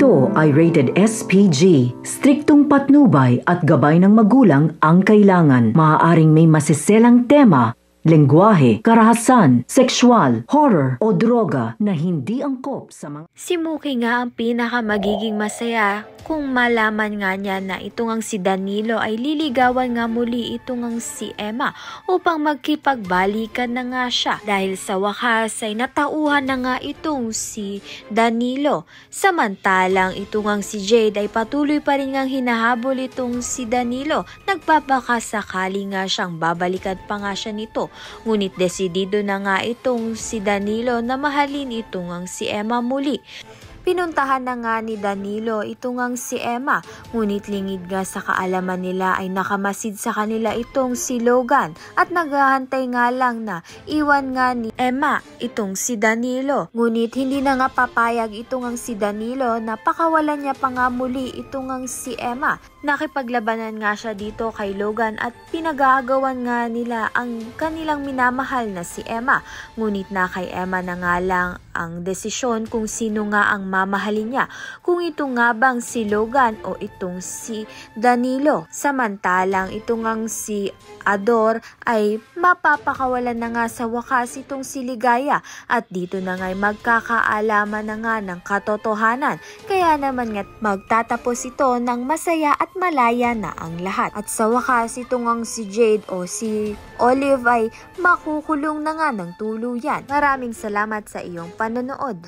Ito ay rated SPG. Striktong patnubay at gabay ng magulang ang kailangan. Maaaring may masiselang tema, lengguwahe, karahasan, sexual, horror o droga na hindi angkop sa mga... Si Muki nga ang pinaka magiging masaya kung malaman nga niya na itong ang si Danilo ay liligawan nga muli itong ang si Emma upang magkipagbalikan na nga siya. Dahil sa wakas ay natauhan na nga itong si Danilo. Samantalang itong ang si Jade ay patuloy pa rin ngang hinahabol itong si Danilo. Nagpapaka sakali nga siyang babalikan pa nga siya nito. Ngunit desidido na nga itong si Danilo na mahalin itong ang si Emma muli. Pinuntahan na nga ni Danilo itong ang si Emma, ngunit lingid nga sa kaalaman nila ay nakamasid sa kanila itong si Logan at naghahantay nga lang na iwan nga ni Emma itong si Danilo. Ngunit hindi na nga papayag itong ang si Danilo na pakawalan niya pa nga muli itong ang si Emma. Nakipaglabanan nga siya dito kay Logan at pinag-aagawan nga nila ang kanilang minamahal na si Emma. Ngunit na kay Emma na nga lang ang desisyon kung sino nga ang mamahalin niya, kung ito nga bang si Logan o itong si Danilo. Samantalang itong ang si Ador ay mapapakawalan na nga sa wakas itong si Ligaya at dito na nga magkakaalaman na nga ng katotohanan. Kaya naman nga magtatapos ito ng masaya at malaya na ang lahat. At sa wakas itong ang si Jade o si Olive ay makukulong na nga ng tuluyan. Maraming salamat sa iyong panonood.